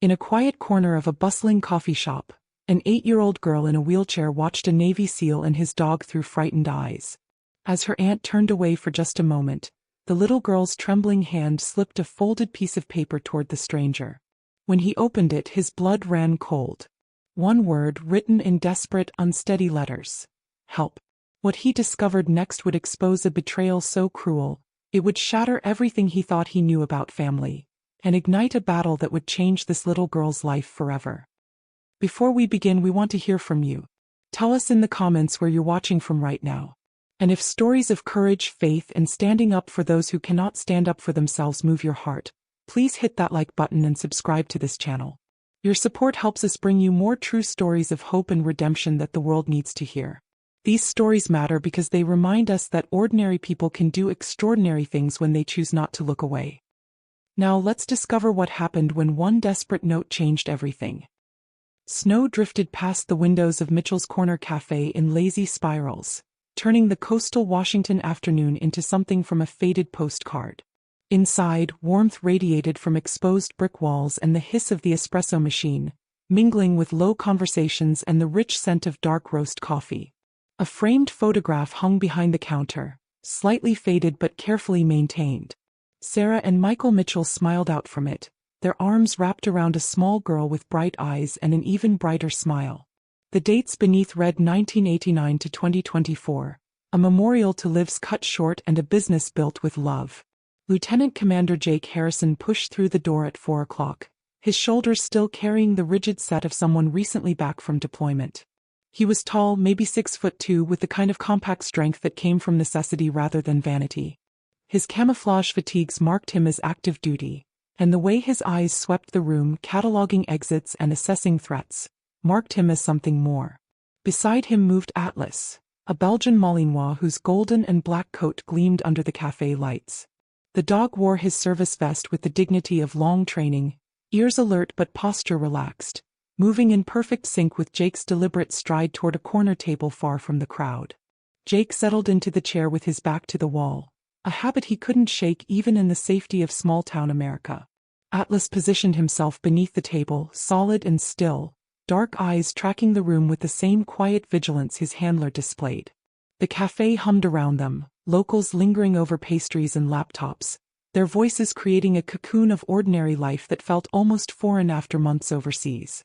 In a quiet corner of a bustling coffee shop, an 8-year-old girl in a wheelchair watched a Navy SEAL and his dog through frightened eyes. As her aunt turned away for just a moment, the little girl's trembling hand slipped a folded piece of paper toward the stranger. When he opened it, his blood ran cold. One word written in desperate, unsteady letters. Help. What he discovered next would expose a betrayal so cruel, it would shatter everything he thought he knew about family, and ignite a battle that would change this little girl's life forever. Before we begin, we want to hear from you. Tell us in the comments where you're watching from right now. And if stories of courage, faith, and standing up for those who cannot stand up for themselves move your heart, please hit that like button and subscribe to this channel. Your support helps us bring you more true stories of hope and redemption that the world needs to hear. These stories matter because they remind us that ordinary people can do extraordinary things when they choose not to look away. Now let's discover what happened when one desperate note changed everything. Snow drifted past the windows of Mitchell's Corner Cafe in lazy spirals, turning the coastal Washington afternoon into something from a faded postcard. Inside, warmth radiated from exposed brick walls and the hiss of the espresso machine, mingling with low conversations and the rich scent of dark roast coffee. A framed photograph hung behind the counter, slightly faded but carefully maintained. Sarah and Michael Mitchell smiled out from it, their arms wrapped around a small girl with bright eyes and an even brighter smile. The dates beneath read 1989 to 2024, a memorial to lives cut short and a business built with love. Lieutenant Commander Jake Harrison pushed through the door at 4 o'clock, his shoulders still carrying the rigid set of someone recently back from deployment. He was tall, maybe 6'2", with the kind of compact strength that came from necessity rather than vanity. His camouflage fatigues marked him as active duty, and the way his eyes swept the room, cataloging exits and assessing threats, marked him as something more. Beside him moved Atlas, a Belgian Malinois whose golden and black coat gleamed under the cafe lights. The dog wore his service vest with the dignity of long training, ears alert but posture relaxed, moving in perfect sync with Jake's deliberate stride toward a corner table far from the crowd. Jake settled into the chair with his back to the wall, a habit he couldn't shake even in the safety of small-town America. Atlas positioned himself beneath the table, solid and still, dark eyes tracking the room with the same quiet vigilance his handler displayed. The cafe hummed around them, locals lingering over pastries and laptops, their voices creating a cocoon of ordinary life that felt almost foreign after months overseas.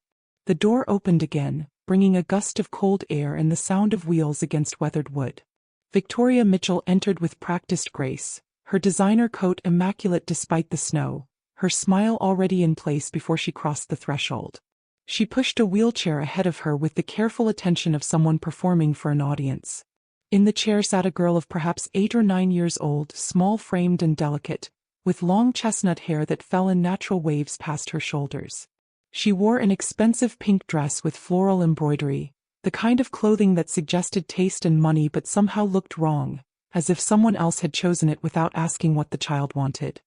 The door opened again, bringing a gust of cold air and the sound of wheels against weathered wood. Victoria Mitchell entered with practiced grace, her designer coat immaculate despite the snow, her smile already in place before she crossed the threshold. She pushed a wheelchair ahead of her with the careful attention of someone performing for an audience. In the chair sat a girl of perhaps 8 or 9 years old, small-framed and delicate, with long chestnut hair that fell in natural waves past her shoulders. She wore an expensive pink dress with floral embroidery, the kind of clothing that suggested taste and money but somehow looked wrong, as if someone else had chosen it without asking what the child wanted.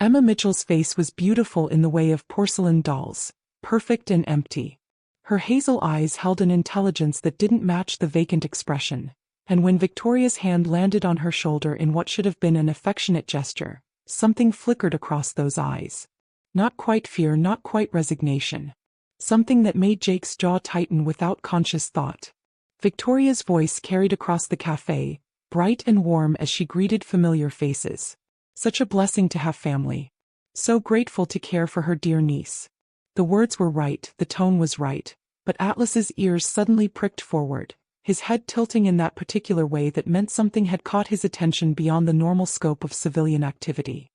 Emma Mitchell's face was beautiful in the way of porcelain dolls, perfect and empty. Her hazel eyes held an intelligence that didn't match the vacant expression, and when Victoria's hand landed on her shoulder in what should have been an affectionate gesture, something flickered across those eyes. Not quite fear, not quite resignation. Something that made Jake's jaw tighten without conscious thought. Victoria's voice carried across the cafe, bright and warm as she greeted familiar faces. Such a blessing to have family. So grateful to care for her dear niece. The words were right, the tone was right, but Atlas's ears suddenly pricked forward, his head tilting in that particular way that meant something had caught his attention beyond the normal scope of civilian activity.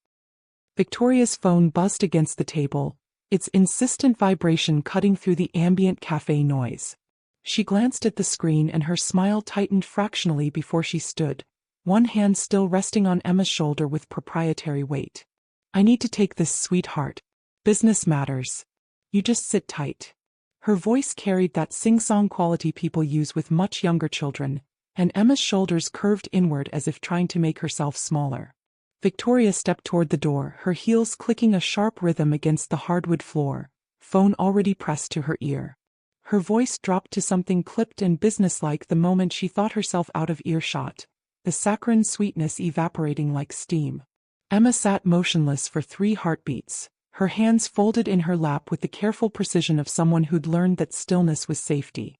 Victoria's phone buzzed against the table, its insistent vibration cutting through the ambient cafe noise. She glanced at the screen and her smile tightened fractionally before she stood, one hand still resting on Emma's shoulder with proprietary weight. "I need to take this, sweetheart. Business matters. You just sit tight." Her voice carried that sing-song quality people use with much younger children, and Emma's shoulders curved inward as if trying to make herself smaller. Victoria stepped toward the door, her heels clicking a sharp rhythm against the hardwood floor, phone already pressed to her ear. Her voice dropped to something clipped and businesslike the moment she thought herself out of earshot, the saccharine sweetness evaporating like steam. Emma sat motionless for 3 heartbeats, her hands folded in her lap with the careful precision of someone who'd learned that stillness was safety.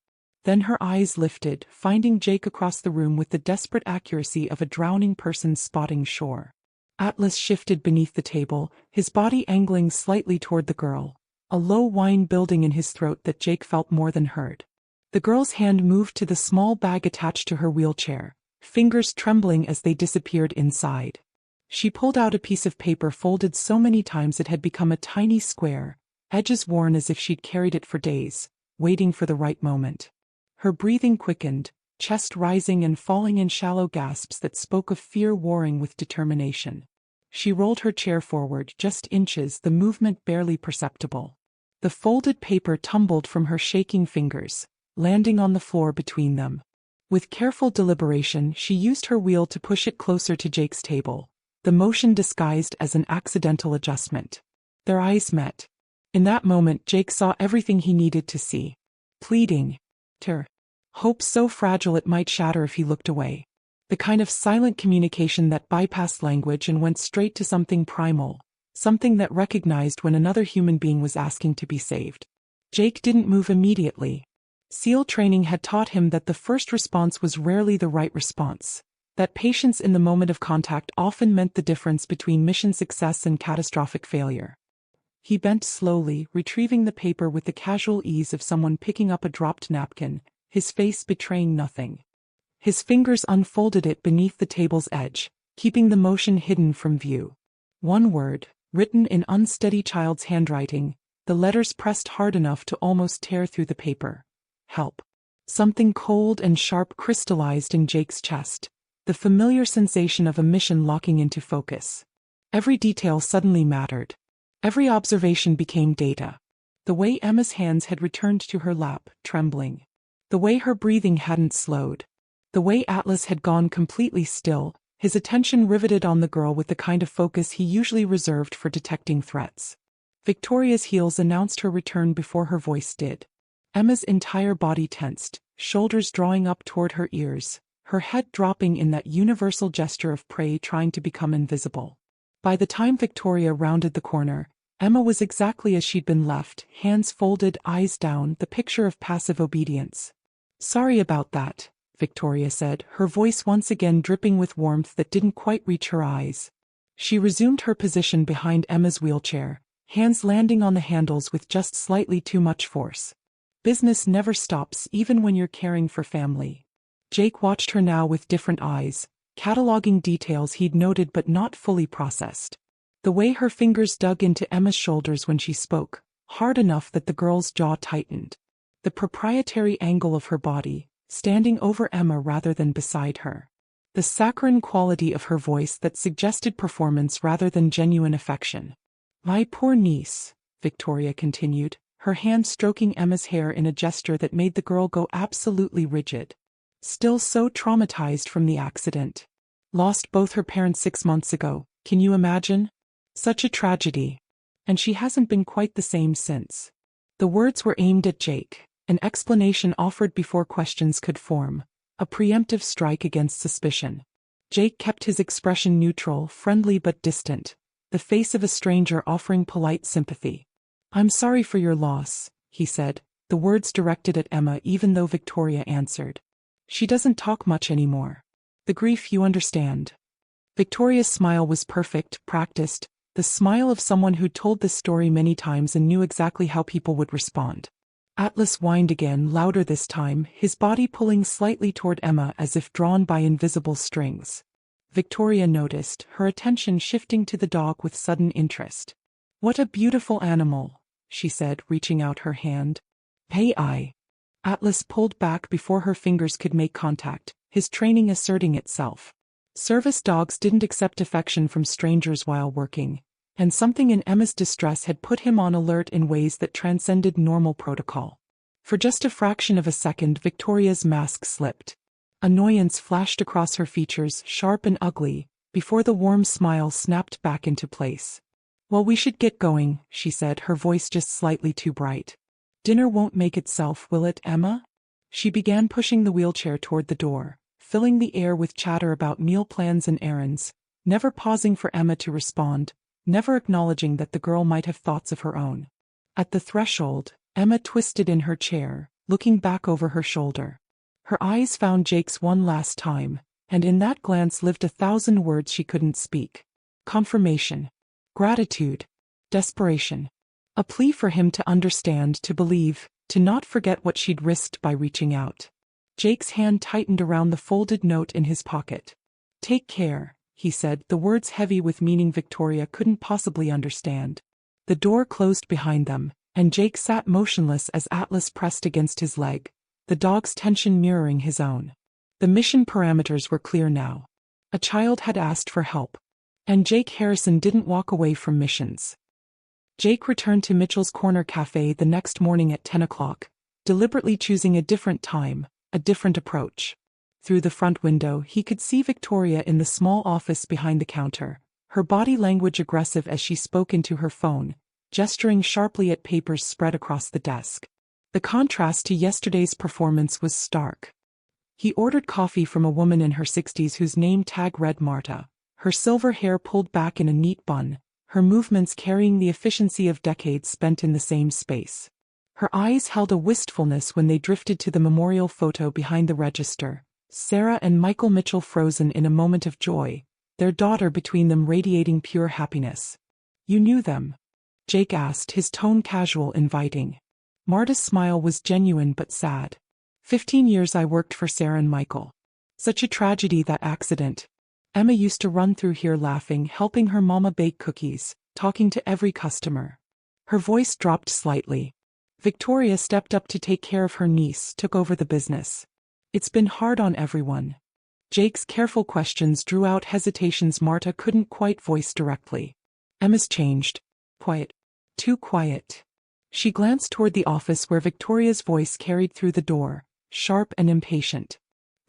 Then her eyes lifted, finding Jake across the room with the desperate accuracy of a drowning person spotting shore. Atlas shifted beneath the table, his body angling slightly toward the girl, a low whine building in his throat that Jake felt more than heard. The girl's hand moved to the small bag attached to her wheelchair, fingers trembling as they disappeared inside. She pulled out a piece of paper folded so many times it had become a tiny square, edges worn as if she'd carried it for days, waiting for the right moment. Her breathing quickened, chest rising and falling in shallow gasps that spoke of fear warring with determination. She rolled her chair forward just inches, the movement barely perceptible. The folded paper tumbled from her shaking fingers, landing on the floor between them. With careful deliberation, she used her wheel to push it closer to Jake's table, the motion disguised as an accidental adjustment. Their eyes met. In that moment, Jake saw everything he needed to see. Pleading. Hope so fragile it might shatter if he looked away. The kind of silent communication that bypassed language and went straight to something primal, something that recognized when another human being was asking to be saved. Jake didn't move immediately. SEAL training had taught him that the first response was rarely the right response, that patience in the moment of contact often meant the difference between mission success and catastrophic failure. He bent slowly, retrieving the paper with the casual ease of someone picking up a dropped napkin, his face betraying nothing. His fingers unfolded it beneath the table's edge, keeping the motion hidden from view. One word, written in unsteady child's handwriting, the letters pressed hard enough to almost tear through the paper. Help. Something cold and sharp crystallized in Jake's chest, the familiar sensation of a mission locking into focus. Every detail suddenly mattered. Every observation became data. The way Emma's hands had returned to her lap, trembling. The way her breathing hadn't slowed. The way Atlas had gone completely still, his attention riveted on the girl with the kind of focus he usually reserved for detecting threats. Victoria's heels announced her return before her voice did. Emma's entire body tensed, shoulders drawing up toward her ears, her head dropping in that universal gesture of prey trying to become invisible. By the time Victoria rounded the corner, Emma was exactly as she'd been left, hands folded, eyes down, the picture of passive obedience. "Sorry about that," Victoria said, her voice once again dripping with warmth that didn't quite reach her eyes. She resumed her position behind Emma's wheelchair, hands landing on the handles with just slightly too much force. Business never stops even when you're caring for family. Jake watched her now with different eyes, cataloging details he'd noted but not fully processed. The way her fingers dug into Emma's shoulders when she spoke, hard enough that the girl's jaw tightened. The proprietary angle of her body, standing over Emma rather than beside her. The saccharine quality of her voice that suggested performance rather than genuine affection. "My poor niece," Victoria continued, her hand stroking Emma's hair in a gesture that made the girl go absolutely rigid. "Still so traumatized from the accident. Lost both her parents 6 months ago, can you imagine? Such a tragedy. And she hasn't been quite the same since." The words were aimed at Jake, an explanation offered before questions could form, a preemptive strike against suspicion. Jake kept his expression neutral, friendly but distant, the face of a stranger offering polite sympathy. "I'm sorry for your loss," he said, the words directed at Emma even though Victoria answered. "She doesn't talk much anymore. The grief, you understand." Victoria's smile was perfect, practiced, the smile of someone who'd told this story many times and knew exactly how people would respond. Atlas whined again, louder this time, his body pulling slightly toward Emma as if drawn by invisible strings. Victoria noticed, her attention shifting to the dog with sudden interest. "What a beautiful animal," she said, reaching out her hand. "Hey, Atlas pulled back before her fingers could make contact, his training asserting itself. Service dogs didn't accept affection from strangers while working, and something in Emma's distress had put him on alert in ways that transcended normal protocol. For just a fraction of a second, Victoria's mask slipped. Annoyance flashed across her features, sharp and ugly, before the warm smile snapped back into place. "Well, we should get going," she said, her voice just slightly too bright. "Dinner won't make itself, will it, Emma?" She began pushing the wheelchair toward the door, filling the air with chatter about meal plans and errands, never pausing for Emma to respond, never acknowledging that the girl might have thoughts of her own. At the threshold, Emma twisted in her chair, looking back over her shoulder. Her eyes found Jake's one last time, and in that glance lived 1,000 words she couldn't speak. Confirmation. Gratitude. Desperation. A plea for him to understand, to believe, to not forget what she'd risked by reaching out. Jake's hand tightened around the folded note in his pocket. "Take care," he said, the words heavy with meaning Victoria couldn't possibly understand. The door closed behind them, and Jake sat motionless as Atlas pressed against his leg, the dog's tension mirroring his own. The mission parameters were clear now. A child had asked for help. And Jake Harrison didn't walk away from missions. Jake returned to Mitchell's Corner Cafe the next morning at 10 o'clock, deliberately choosing a different time, a different approach. Through the front window he could see Victoria in the small office behind the counter, her body language aggressive as she spoke into her phone, gesturing sharply at papers spread across the desk. The contrast to yesterday's performance was stark. He ordered coffee from a woman in her 60s whose name tag read Marta, her silver hair pulled back in a neat bun, her movements carrying the efficiency of decades spent in the same space. Her eyes held a wistfulness when they drifted to the memorial photo behind the register, Sarah and Michael Mitchell frozen in a moment of joy, their daughter between them radiating pure happiness. "You knew them?" Jake asked, his tone casual, inviting. Marta's smile was genuine but sad. 15 years I worked for Sarah and Michael. Such a tragedy, that accident. Emma used to run through here laughing, helping her mama bake cookies, talking to every customer. Her voice dropped slightly. Victoria stepped up to take care of her niece, took over the business. It's been hard on everyone. Jake's careful questions drew out hesitations Marta couldn't quite voice directly. Emma's changed. Quiet. Too quiet. She glanced toward the office where Victoria's voice carried through the door, sharp and impatient.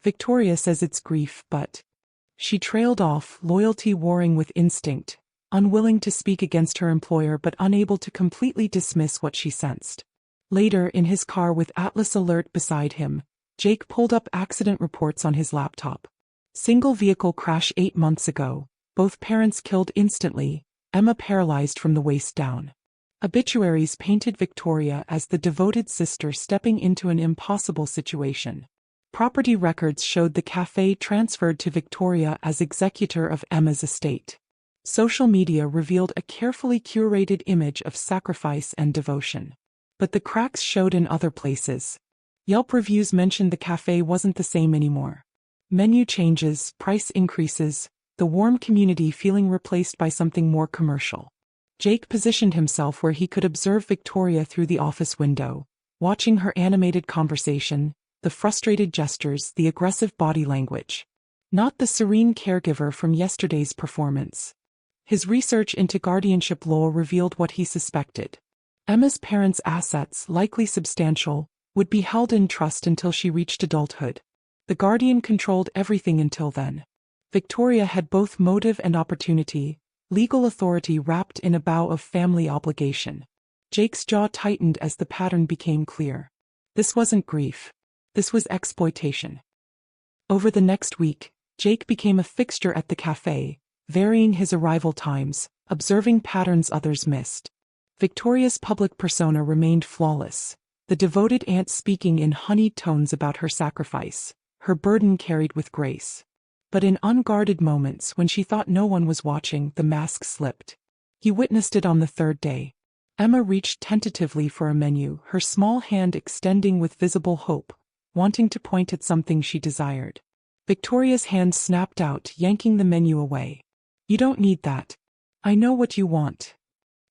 Victoria says it's grief, but... She trailed off, loyalty warring with instinct, unwilling to speak against her employer but unable to completely dismiss what she sensed. Later, in his car with Atlas alert beside him, Jake pulled up accident reports on his laptop. Single vehicle crash 8 months ago, both parents killed instantly, Emma paralyzed from the waist down. Obituaries painted Victoria as the devoted sister stepping into an impossible situation. Property records showed the cafe transferred to Victoria as executor of Emma's estate. Social media revealed a carefully curated image of sacrifice and devotion. But the cracks showed in other places. Yelp reviews mentioned the cafe wasn't the same anymore. Menu changes, price increases, the warm community feeling replaced by something more commercial. Jake positioned himself where he could observe Victoria through the office window, watching her animated conversation, the frustrated gestures, the aggressive body language. Not the serene caregiver from yesterday's performance. His research into guardianship law revealed what he suspected. Emma's parents' assets, likely substantial, would be held in trust until she reached adulthood. The guardian controlled everything until then. Victoria had both motive and opportunity, legal authority wrapped in a bow of family obligation. Jake's jaw tightened as the pattern became clear. This wasn't grief. This was exploitation. Over the next week, Jake became a fixture at the cafe, varying his arrival times, observing patterns others missed. Victoria's public persona remained flawless, the devoted aunt speaking in honeyed tones about her sacrifice, her burden carried with grace. But in unguarded moments when she thought no one was watching, the mask slipped. He witnessed it on the third day. Emma reached tentatively for a menu, her small hand extending with visible hope, wanting to point at something she desired. Victoria's hand snapped out, yanking the menu away. "You don't need that. I know what you want."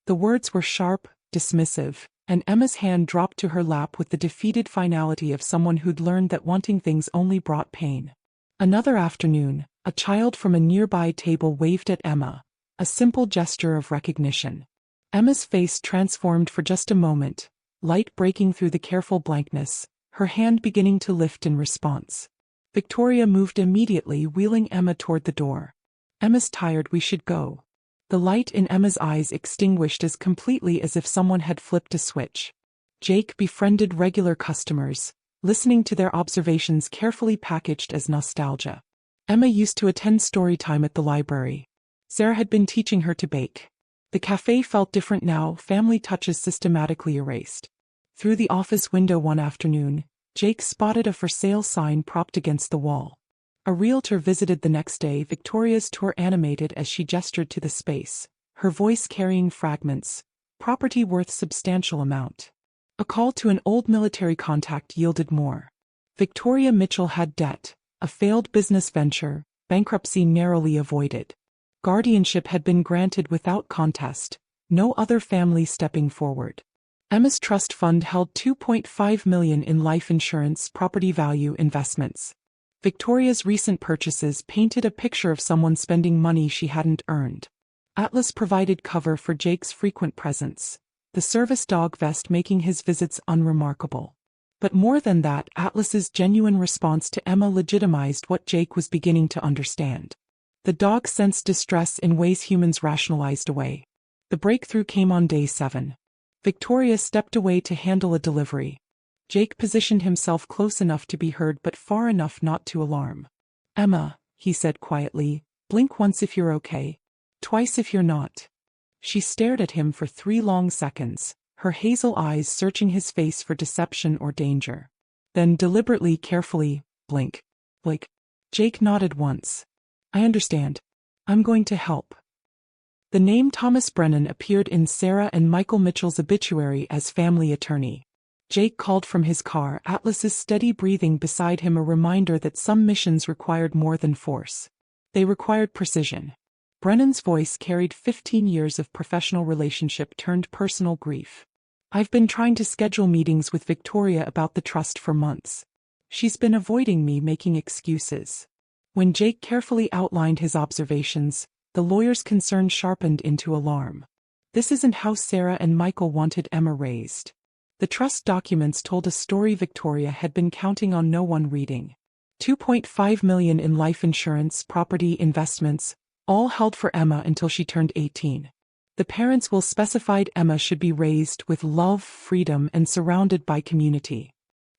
The words were sharp, dismissive, and Emma's hand dropped to her lap with the defeated finality of someone who'd learned that wanting things only brought pain. Another afternoon, a child from a nearby table waved at Emma, a simple gesture of recognition. Emma's face transformed for just a moment, light breaking through the careful blankness, her hand beginning to lift in response. Victoria moved immediately, wheeling Emma toward the door. "Emma's tired, we should go." The light in Emma's eyes extinguished as completely as if someone had flipped a switch. Jake befriended regular customers, listening to their observations carefully packaged as nostalgia. Emma used to attend story time at the library. Sarah had been teaching her to bake. The cafe felt different now, family touches systematically erased. Through the office window one afternoon, Jake spotted a for sale sign propped against the wall. A realtor visited the next day, Victoria's tour animated as she gestured to the space, her voice carrying fragments. Property worth substantial amount. A call to an old military contact yielded more. Victoria Mitchell had debt, a failed business venture, bankruptcy narrowly avoided. Guardianship had been granted without contest, no other family stepping forward. Emma's trust fund held $2.5 million in life insurance property value investments. Victoria's recent purchases painted a picture of someone spending money she hadn't earned. Atlas provided cover for Jake's frequent presence, the service dog vest making his visits unremarkable. But more than that, Atlas's genuine response to Emma legitimized what Jake was beginning to understand. The dog sensed distress in ways humans rationalized away. The breakthrough came on day 7. Victoria stepped away to handle a delivery. Jake positioned himself close enough to be heard but far enough not to alarm. "Emma," he said quietly, "blink once if you're okay. Twice if you're not." She stared at him for 3 long seconds, her hazel eyes searching his face for deception or danger. Then deliberately, carefully, "Blink." "Blink." Jake nodded once. "I understand. I'm going to help." The name Thomas Brennan appeared in Sarah and Michael Mitchell's obituary as family attorney. Jake called from his car, Atlas's steady breathing beside him a reminder that some missions required more than force. They required precision. Brennan's voice carried 15 years of professional relationship turned personal grief. "I've been trying to schedule meetings with Victoria about the trust for months. She's been avoiding me, making excuses." When Jake carefully outlined his observations, the lawyer's concern sharpened into alarm. This isn't how Sarah and Michael wanted Emma raised. The trust documents told a story Victoria had been counting on no one reading. $2.5 million in life insurance, property, investments, all held for Emma until she turned 18. The parents' will specified Emma should be raised with love, freedom, and surrounded by community.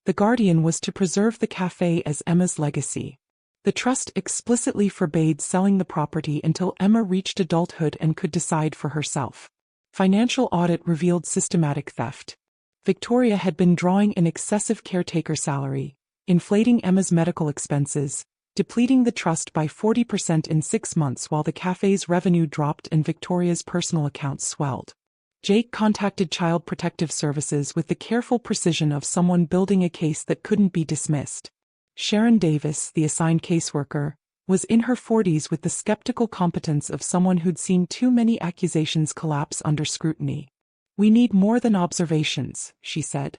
The guardian was to preserve the cafe as Emma's legacy. The trust explicitly forbade selling the property until Emma reached adulthood and could decide for herself. Financial audit revealed systematic theft. Victoria had been drawing an excessive caretaker salary, inflating Emma's medical expenses, depleting the trust by 40% in 6 months while the cafe's revenue dropped and Victoria's personal accounts swelled. Jake contacted Child Protective Services with the careful precision of someone building a case that couldn't be dismissed. Sharon Davis, the assigned caseworker, was in her 40s with the skeptical competence of someone who'd seen too many accusations collapse under scrutiny. "We need more than observations," she said.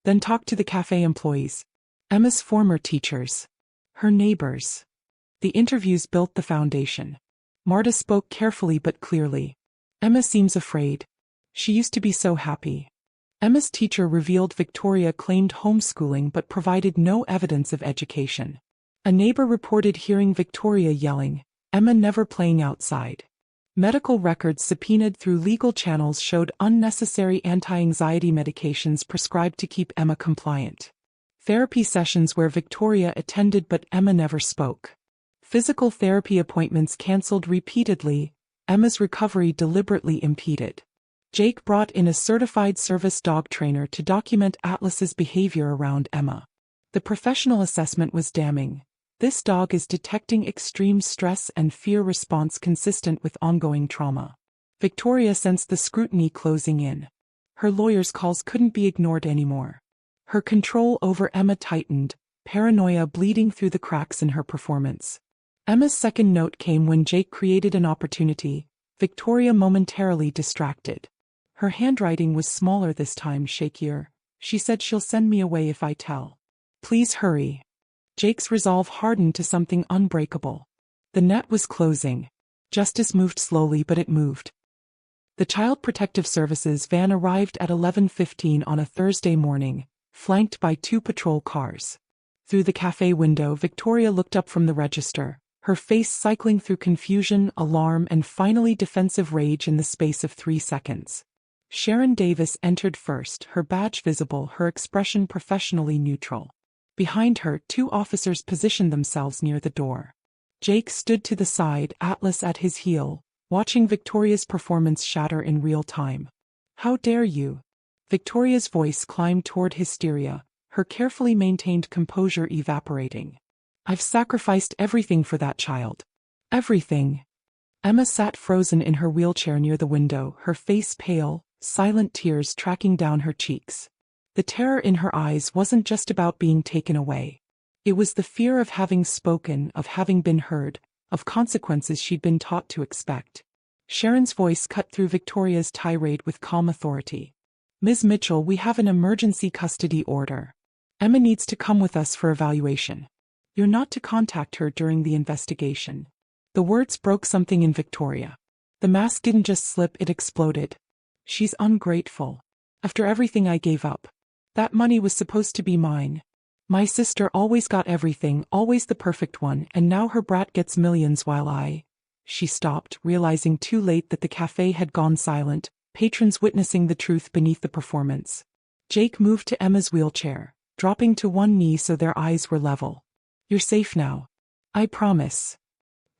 "Then talk to the cafe employees. Emma's former teachers. Her neighbors." The interviews built the foundation. Marta spoke carefully but clearly. "Emma seems afraid. She used to be so happy." Emma's teacher revealed Victoria claimed homeschooling but provided no evidence of education. A neighbor reported hearing Victoria yelling, "Emma never playing outside." Medical records subpoenaed through legal channels showed unnecessary anti-anxiety medications prescribed to keep Emma compliant. Therapy sessions where Victoria attended but Emma never spoke. Physical therapy appointments cancelled repeatedly, Emma's recovery deliberately impeded. Jake brought in a certified service dog trainer to document Atlas's behavior around Emma. The professional assessment was damning. "This dog is detecting extreme stress and fear response consistent with ongoing trauma." Victoria sensed the scrutiny closing in. Her lawyer's calls couldn't be ignored anymore. Her control over Emma tightened, paranoia bleeding through the cracks in her performance. Emma's second note came when Jake created an opportunity, Victoria momentarily distracted. Her handwriting was smaller this time, shakier. "She said she'll send me away if I tell. Please hurry." Jake's resolve hardened to something unbreakable. The net was closing. Justice moved slowly, but it moved. The Child Protective Services van arrived at 11:15 on a Thursday morning, flanked by 2 patrol cars. Through the cafe window, Victoria looked up from the register, her face cycling through confusion, alarm, and finally defensive rage in the space of 3 seconds. Sharon Davis entered first, her badge visible, her expression professionally neutral. Behind her, 2 officers positioned themselves near the door. Jake stood to the side, Atlas at his heel, watching Victoria's performance shatter in real time. "How dare you?" Victoria's voice climbed toward hysteria, her carefully maintained composure evaporating. "I've sacrificed everything for that child. Everything." Emma sat frozen in her wheelchair near the window, her face pale, silent tears tracking down her cheeks. The terror in her eyes wasn't just about being taken away. It was the fear of having spoken, of having been heard, of consequences she'd been taught to expect. Sharon's voice cut through Victoria's tirade with calm authority. "Ms. Mitchell, we have an emergency custody order. Emma needs to come with us for evaluation. You're not to contact her during the investigation." The words broke something in Victoria. The mask didn't just slip, it exploded. "She's ungrateful. After everything I gave up. That money was supposed to be mine. My sister always got everything, always the perfect one, and now her brat gets millions while I—" She stopped, realizing too late that the cafe had gone silent, patrons witnessing the truth beneath the performance. Jake moved to Emma's wheelchair, dropping to one knee so their eyes were level. "You're safe now. I promise."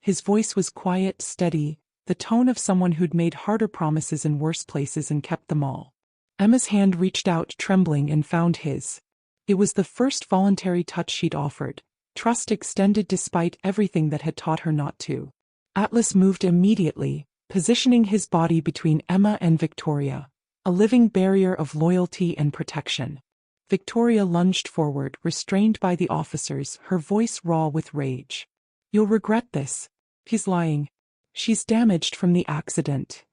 His voice was quiet, steady, the tone of someone who'd made harder promises in worse places and kept them all. Emma's hand reached out, trembling, and found his. It was the first voluntary touch she'd offered, trust extended despite everything that had taught her not to. Atlas moved immediately, positioning his body between Emma and Victoria, a living barrier of loyalty and protection. Victoria lunged forward, restrained by the officers, her voice raw with rage. "You'll regret this. He's lying. She's damaged from the accident."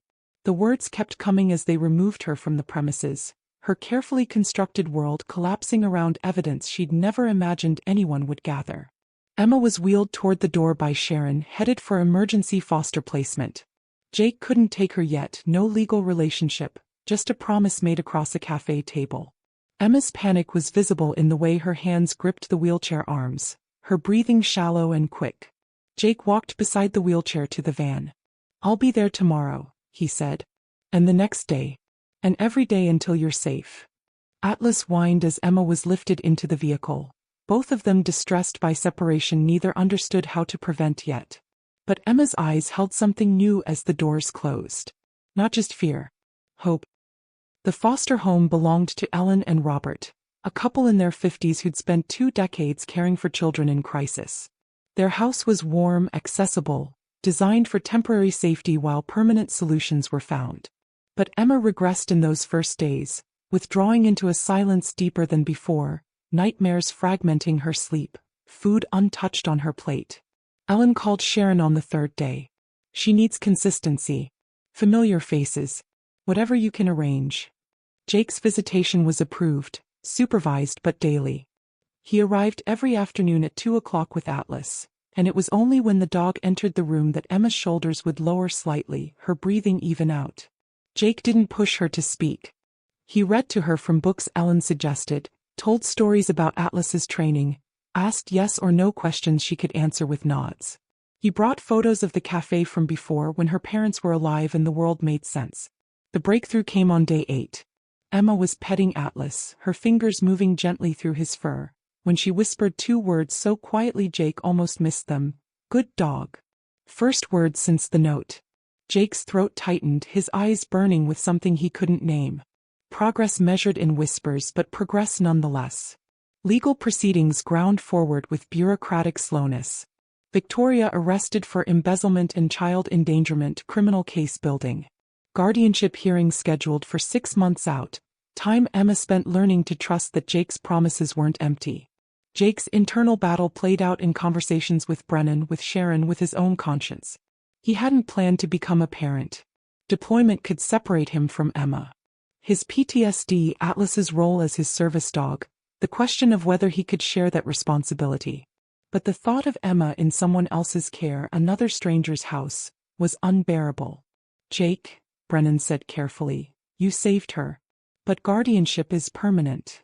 The words kept coming as they removed her from the premises, her carefully constructed world collapsing around evidence she'd never imagined anyone would gather. Emma was wheeled toward the door by Sharon, headed for emergency foster placement. Jake couldn't take her yet, no legal relationship, just a promise made across a cafe table. Emma's panic was visible in the way her hands gripped the wheelchair arms, her breathing shallow and quick. Jake walked beside the wheelchair to the van. "I'll be there tomorrow," he said. "And the next day. And every day until you're safe." Atlas whined as Emma was lifted into the vehicle. Both of them distressed by separation, neither understood how to prevent yet. But Emma's eyes held something new as the doors closed. Not just fear. Hope. The foster home belonged to Ellen and Robert, a couple in their 50s who'd spent 2 decades caring for children in crisis. Their house was warm, accessible, designed for temporary safety while permanent solutions were found. But Emma regressed in those first days, withdrawing into a silence deeper than before, nightmares fragmenting her sleep, food untouched on her plate. Ellen called Sharon on the 3rd day. "She needs consistency. Familiar faces. Whatever you can arrange." Jake's visitation was approved, supervised but daily. He arrived every afternoon at 2 o'clock with Atlas, and it was only when the dog entered the room that Emma's shoulders would lower slightly, her breathing even out. Jake didn't push her to speak. He read to her from books Ellen suggested, told stories about Atlas's training, asked yes or no questions she could answer with nods. He brought photos of the cafe from before, when her parents were alive and the world made sense. The breakthrough came on day 8. Emma was petting Atlas, her fingers moving gently through his fur, when she whispered 2 words so quietly Jake almost missed them. "Good dog." First words since the note. Jake's throat tightened, his eyes burning with something he couldn't name. Progress measured in whispers, but progress nonetheless. Legal proceedings ground forward with bureaucratic slowness. Victoria arrested for embezzlement and child endangerment, criminal case building. Guardianship hearings scheduled for 6 months out, time Emma spent learning to trust that Jake's promises weren't empty. Jake's internal battle played out in conversations with Brennan, with Sharon, with his own conscience. He hadn't planned to become a parent. Deployment could separate him from Emma. His PTSD, Atlas's role as his service dog, the question of whether he could share that responsibility. But the thought of Emma in someone else's care, another stranger's house, was unbearable. "Jake," Brennan said carefully, "you saved her. But guardianship is permanent."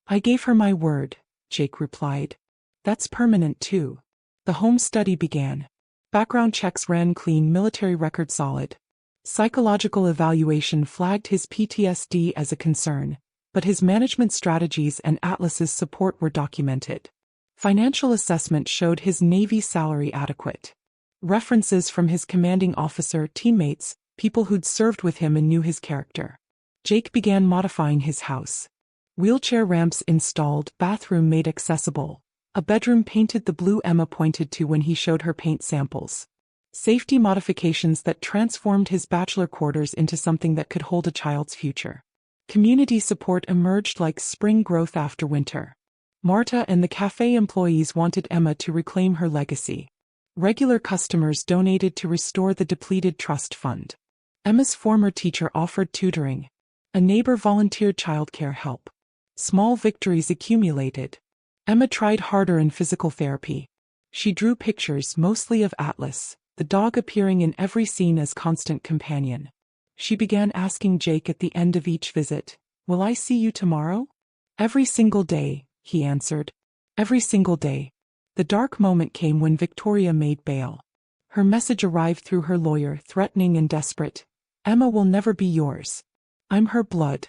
"I gave her my word," Jake replied. "That's permanent too." The home study began. Background checks ran clean, military record solid. Psychological evaluation flagged his PTSD as a concern, but his management strategies and Atlas's support were documented. Financial assessment showed his Navy salary adequate. References from his commanding officer, teammates, people who'd served with him and knew his character. Jake began modifying his house. Wheelchair ramps installed, bathroom made accessible. A bedroom painted the blue Emma pointed to when he showed her paint samples. Safety modifications that transformed his bachelor quarters into something that could hold a child's future. Community support emerged like spring growth after winter. Marta and the cafe employees wanted Emma to reclaim her legacy. Regular customers donated to restore the depleted trust fund. Emma's former teacher offered tutoring. A neighbor volunteered childcare help. Small victories accumulated. Emma tried harder in physical therapy. She drew pictures, mostly of Atlas, the dog appearing in every scene as constant companion. She began asking Jake at the end of each visit, "Will I see you tomorrow?" "Every single day," he answered. "Every single day." The dark moment came when Victoria made bail. Her message arrived through her lawyer, threatening and desperate. "Emma will never be yours. I'm her blood."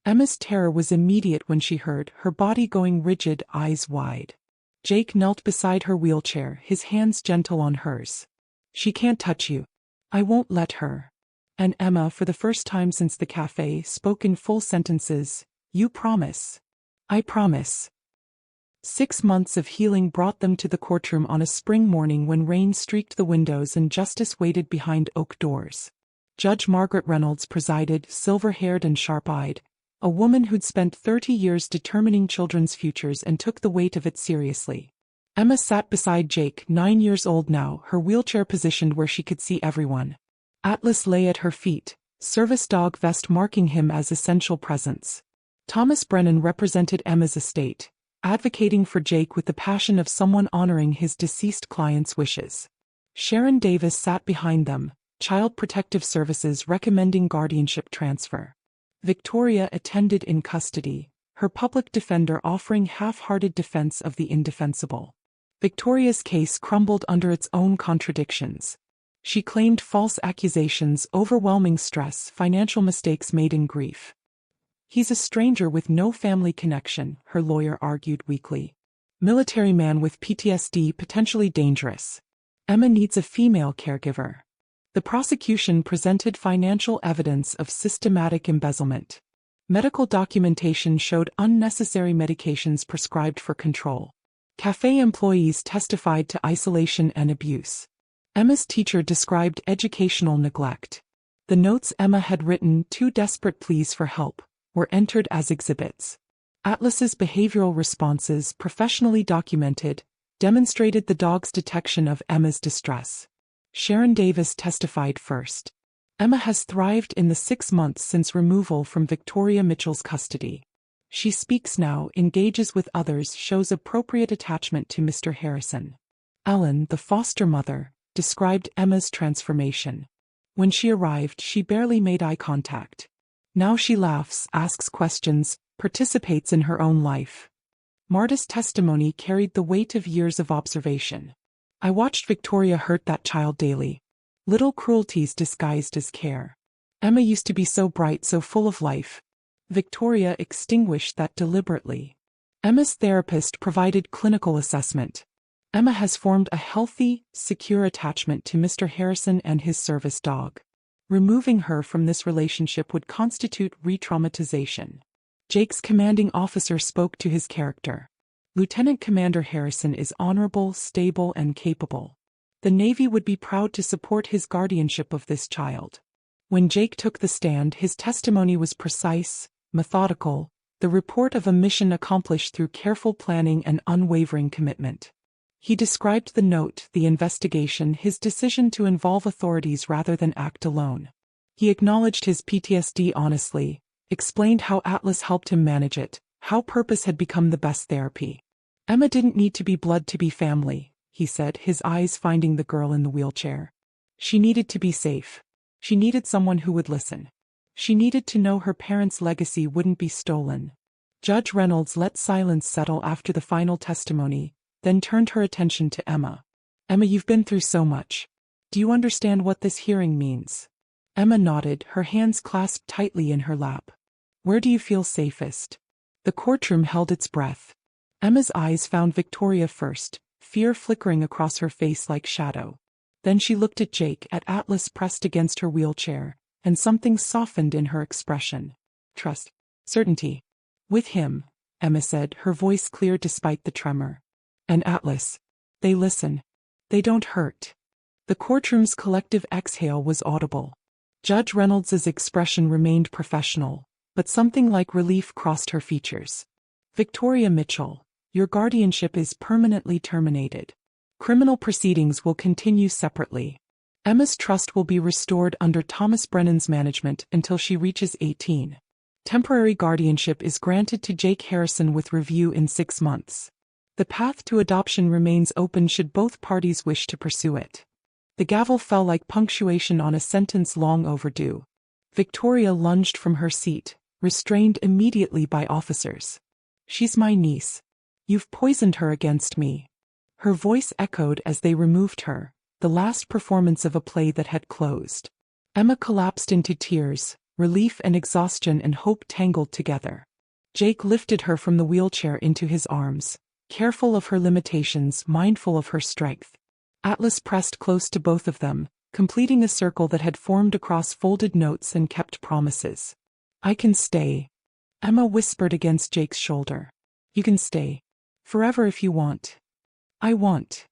Emma's terror was immediate when she heard, her body going rigid, eyes wide. Jake knelt beside her wheelchair, his hands gentle on hers. "She can't touch you. I won't let her." And Emma, for the first time since the cafe, spoke in full sentences, "You promise?" "I promise." 6 months of healing brought them to the courtroom on a spring morning when rain streaked the windows and justice waited behind oak doors. Judge Margaret Reynolds presided, silver-haired and sharp-eyed, a woman who'd spent 30 years determining children's futures and took the weight of it seriously. Emma sat beside Jake, 9 years old now, her wheelchair positioned where she could see everyone. Atlas lay at her feet, service dog vest marking him as essential presence. Thomas Brennan represented Emma's estate, advocating for Jake with the passion of someone honoring his deceased client's wishes. Sharon Davis sat behind them, Child Protective Services recommending guardianship transfer. Victoria attended in custody, her public defender offering half-hearted defense of the indefensible. Victoria's case crumbled under its own contradictions. She claimed false accusations, overwhelming stress, financial mistakes made in grief. "He's a stranger with no family connection," her lawyer argued weakly. "Military man with PTSD, potentially dangerous. Emma needs a female caregiver." The prosecution presented financial evidence of systematic embezzlement. Medical documentation showed unnecessary medications prescribed for control. Cafe employees testified to isolation and abuse. Emma's teacher described educational neglect. The notes Emma had written, 2 desperate pleas for help, were entered as exhibits. Atlas's behavioral responses, professionally documented, demonstrated the dog's detection of Emma's distress. Sharon Davis testified first. Emma has thrived in the 6 months since removal from Victoria Mitchell's custody. She speaks now, engages with others, shows appropriate attachment to Mr. Harrison. Ellen, the foster mother, described Emma's transformation. When she arrived, she barely made eye contact. Now she laughs, asks questions, participates in her own life. Marta's testimony carried the weight of years of observation. "I watched Victoria hurt that child daily. Little cruelties disguised as care. Emma used to be so bright, so full of life. Victoria extinguished that deliberately." Emma's therapist provided clinical assessment. Emma has formed a healthy, secure attachment to Mr. Harrison and his service dog. Removing her from this relationship would constitute re-traumatization. Jake's commanding officer spoke to his character. "Lieutenant Commander Harrison is honorable, stable, and capable. The Navy would be proud to support his guardianship of this child." When Jake took the stand, his testimony was precise, methodical, the report of a mission accomplished through careful planning and unwavering commitment. He described the note, the investigation, his decision to involve authorities rather than act alone. He acknowledged his PTSD honestly, explained how Atlas helped him manage it, how purpose had become the best therapy. "Emma didn't need to be blood to be family," he said, his eyes finding the girl in the wheelchair. "She needed to be safe. She needed someone who would listen. She needed to know her parents' legacy wouldn't be stolen." Judge Reynolds let silence settle after the final testimony, then turned her attention to Emma. "Emma, you've been through so much. Do you understand what this hearing means?" Emma nodded, her hands clasped tightly in her lap. "Where do you feel safest?" The courtroom held its breath. Emma's eyes found Victoria first, fear flickering across her face like shadow. Then she looked at Jake, at Atlas pressed against her wheelchair, and something softened in her expression. Trust. Certainty. With him, Emma said, her voice clear despite the tremor. And Atlas. They listen. They don't hurt. The courtroom's collective exhale was audible. Judge Reynolds's expression remained professional, but something like relief crossed her features. Victoria Mitchell, your guardianship is permanently terminated. Criminal proceedings will continue separately. Emma's trust will be restored under Thomas Brennan's management until she reaches 18. Temporary guardianship is granted to Jake Harrison with review in 6 months. The path to adoption remains open should both parties wish to pursue it. The gavel fell like punctuation on a sentence long overdue. Victoria lunged from her seat, restrained immediately by officers. She's my niece. You've poisoned her against me. Her voice echoed as they removed her, the last performance of a play that had closed. Emma collapsed into tears, relief and exhaustion and hope tangled together. Jake lifted her from the wheelchair into his arms, careful of her limitations, mindful of her strength. Atlas pressed close to both of them, completing a circle that had formed across folded notes and kept promises. I can stay. Emma whispered against Jake's shoulder. You can stay. Forever if you want. I want.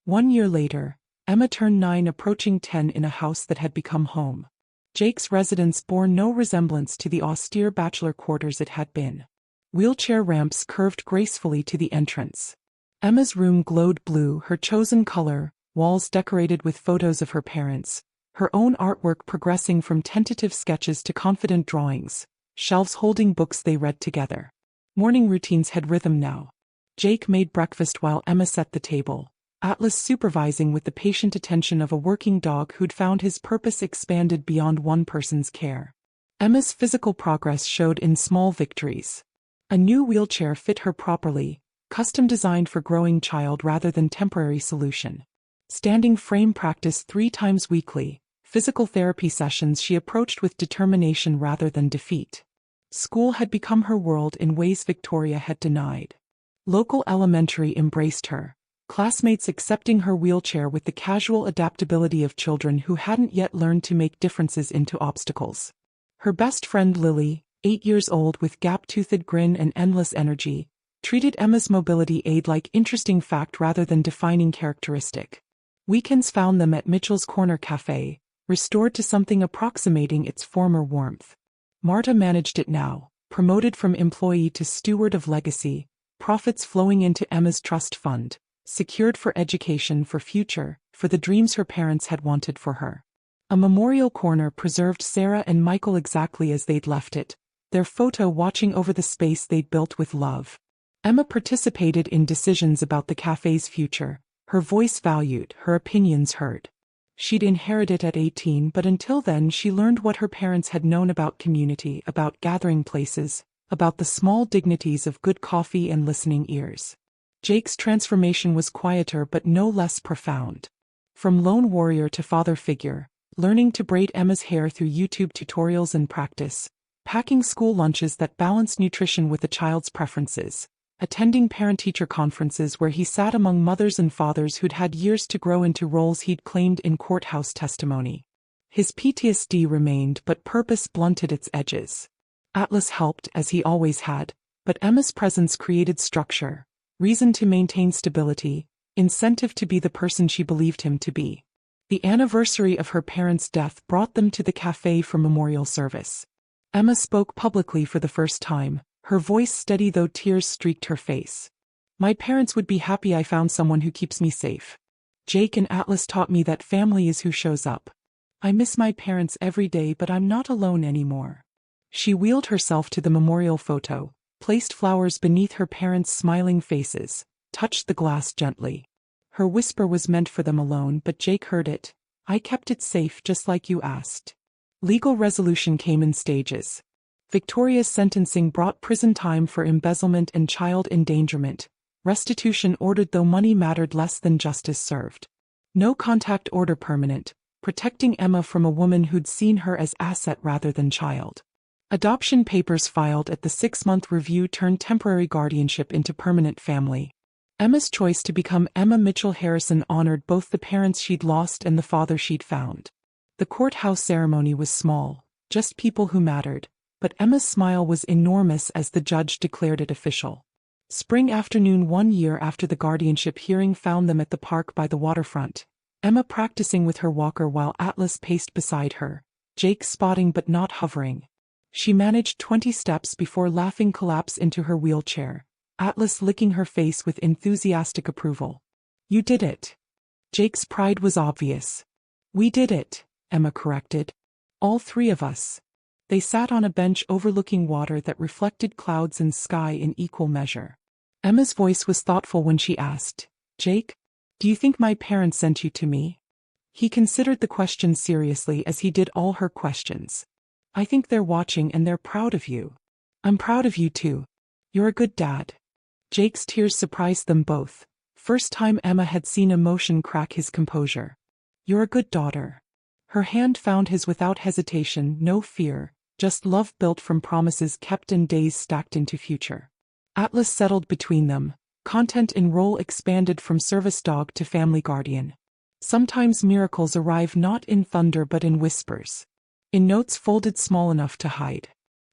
1 year later, Emma turned 9, approaching 10 in a house that had become home. Jake's residence bore no resemblance to the austere bachelor quarters it had been. Wheelchair ramps curved gracefully to the entrance. Emma's room glowed blue, her chosen color, walls decorated with photos of her parents, her own artwork progressing from tentative sketches to confident drawings, shelves holding books they read together. Morning routines had rhythm now. Jake made breakfast while Emma set the table, Atlas supervising with the patient attention of a working dog who'd found his purpose expanded beyond one person's care. Emma's physical progress showed in small victories. A new wheelchair fit her properly, custom designed for growing child rather than temporary solution. Standing frame practice 3 times weekly, physical therapy sessions she approached with determination rather than defeat. School had become her world in ways Victoria had denied. Local elementary embraced her, classmates accepting her wheelchair with the casual adaptability of children who hadn't yet learned to make differences into obstacles. Her best friend Lily, 8 years old with gap-toothed grin and endless energy, treated Emma's mobility aid like interesting fact rather than defining characteristic. Weekends found them at Mitchell's Corner Cafe, restored to something approximating its former warmth. Marta managed it now, promoted from employee to steward of legacy, profits flowing into Emma's trust fund, secured for education, for future, for the dreams her parents had wanted for her. A memorial corner preserved Sarah and Michael exactly as they'd left it, their photo watching over the space they'd built with love. Emma participated in decisions about the cafe's future, her voice valued, her opinions heard. She'd inherit it at 18, but until then she learned what her parents had known about community, about gathering places, about the small dignities of good coffee and listening ears. Jake's transformation was quieter but no less profound. From lone warrior to father figure, learning to braid Emma's hair through YouTube tutorials and practice, packing school lunches that balanced nutrition with the child's preferences, attending parent-teacher conferences where he sat among mothers and fathers who'd had years to grow into roles he'd claimed in courthouse testimony. His PTSD remained, but purpose blunted its edges. Atlas helped, as he always had, but Emma's presence created structure, reason to maintain stability, incentive to be the person she believed him to be. The anniversary of her parents' death brought them to the cafe for memorial service. Emma spoke publicly for the first time, her voice steady though tears streaked her face. My parents would be happy I found someone who keeps me safe. Jake and Atlas taught me that family is who shows up. I miss my parents every day, but I'm not alone anymore. She wheeled herself to the memorial photo, placed flowers beneath her parents' smiling faces, touched the glass gently. Her whisper was meant for them alone, but Jake heard it. I kept it safe just like you asked. Legal resolution came in stages. Victoria's sentencing brought prison time for embezzlement and child endangerment, restitution ordered though money mattered less than justice served. No contact order permanent, protecting Emma from a woman who'd seen her as asset rather than child. Adoption papers filed at the 6-month review turned temporary guardianship into permanent family. Emma's choice to become Emma Mitchell Harrison honored both the parents she'd lost and the father she'd found. The courthouse ceremony was small, just people who mattered, but Emma's smile was enormous as the judge declared it official. Spring afternoon 1 year after the guardianship hearing found them at the park by the waterfront, Emma practicing with her walker while Atlas paced beside her, Jake spotting but not hovering. She managed 20 steps before laughing collapse into her wheelchair, Atlas licking her face with enthusiastic approval. "You did it." Jake's pride was obvious. "We did it," Emma corrected. "All three of us." They sat on a bench overlooking water that reflected clouds and sky in equal measure. Emma's voice was thoughtful when she asked, "Jake, do you think my parents sent you to me?" He considered the question seriously as he did all her questions. "I think they're watching and they're proud of you." "I'm proud of you too. You're a good dad." Jake's tears surprised them both. First time Emma had seen emotion crack his composure. "You're a good daughter." Her hand found his without hesitation, no fear, just love built from promises kept and days stacked into future. Atlas settled between them. Content in role expanded from service dog to family guardian. Sometimes miracles arrive not in thunder but in whispers. In notes folded small enough to hide.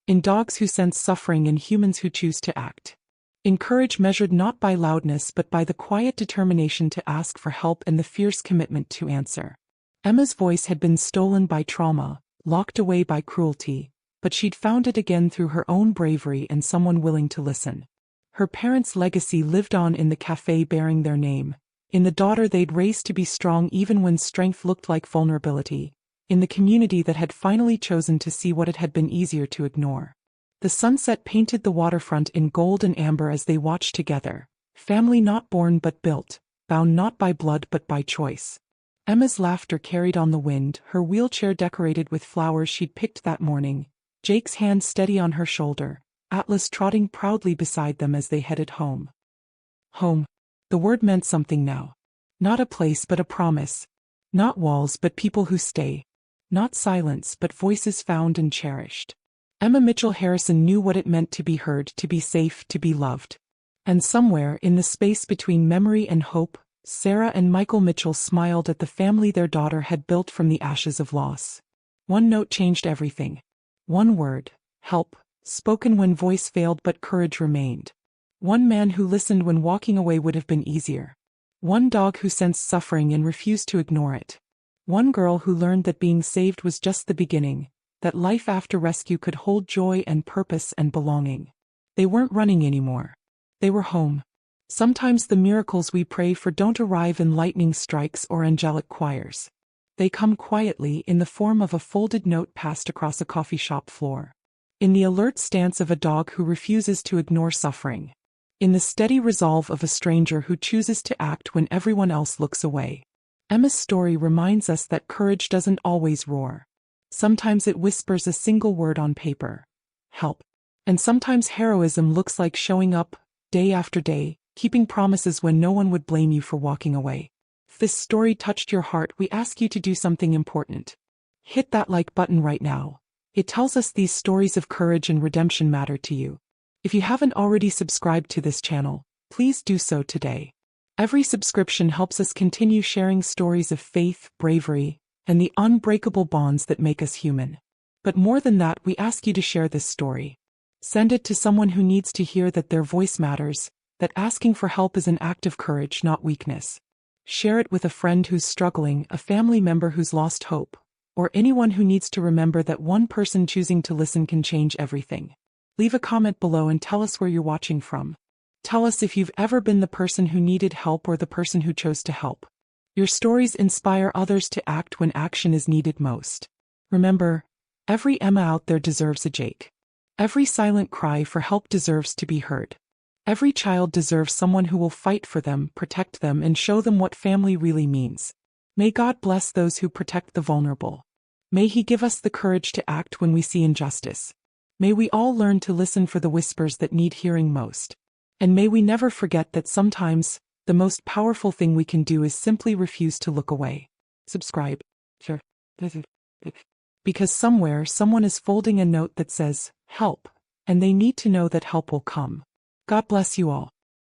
In dogs who sense suffering and humans who choose to act. In courage measured not by loudness but by the quiet determination to ask for help and the fierce commitment to answer. Emma's voice had been stolen by trauma, locked away by cruelty, but she'd found it again through her own bravery and someone willing to listen. Her parents' legacy lived on in the cafe bearing their name, in the daughter they'd raised to be strong even when strength looked like vulnerability, in the community that had finally chosen to see what it had been easier to ignore. The sunset painted the waterfront in gold and amber as they watched together, family not born but built, bound not by blood but by choice. Emma's laughter carried on the wind, her wheelchair decorated with flowers she'd picked that morning, Jake's hand steady on her shoulder, Atlas trotting proudly beside them as they headed home. Home. The word meant something now. Not a place but a promise. Not walls but people who stay. Not silence but voices found and cherished. Emma Mitchell Harrison knew what it meant to be heard, to be safe, to be loved. And somewhere in the space between memory and hope, Sarah and Michael Mitchell smiled at the family their daughter had built from the ashes of loss. One note changed everything. One word, help, spoken when voice failed but courage remained. One man who listened when walking away would have been easier. One dog who sensed suffering and refused to ignore it. One girl who learned that being saved was just the beginning, that life after rescue could hold joy and purpose and belonging. They weren't running anymore. They were home. Sometimes the miracles we pray for don't arrive in lightning strikes or angelic choirs. They come quietly in the form of a folded note passed across a coffee shop floor. In the alert stance of a dog who refuses to ignore suffering. In the steady resolve of a stranger who chooses to act when everyone else looks away. Emma's story reminds us that courage doesn't always roar. Sometimes it whispers a single word on paper. Help. And sometimes heroism looks like showing up, day after day, keeping promises when no one would blame you for walking away. If this story touched your heart, we ask you to do something important. Hit that like button right now. It tells us these stories of courage and redemption matter to you. If you haven't already subscribed to this channel, please do so today. Every subscription helps us continue sharing stories of faith, bravery, and the unbreakable bonds that make us human. But more than that, we ask you to share this story. Send it to someone who needs to hear that their voice matters, that asking for help is an act of courage, not weakness. Share it with a friend who's struggling, a family member who's lost hope, or anyone who needs to remember that one person choosing to listen can change everything. Leave a comment below and tell us where you're watching from. Tell us if you've ever been the person who needed help or the person who chose to help. Your stories inspire others to act when action is needed most. Remember, every Emma out there deserves a Jake. Every silent cry for help deserves to be heard. Every child deserves someone who will fight for them, protect them, and show them what family really means. May God bless those who protect the vulnerable. May He give us the courage to act when we see injustice. May we all learn to listen for the whispers that need hearing most. And may we never forget that sometimes, the most powerful thing we can do is simply refuse to look away. Subscribe. Sure. Because somewhere someone is folding a note that says, help, and they need to know that help will come. God bless you all.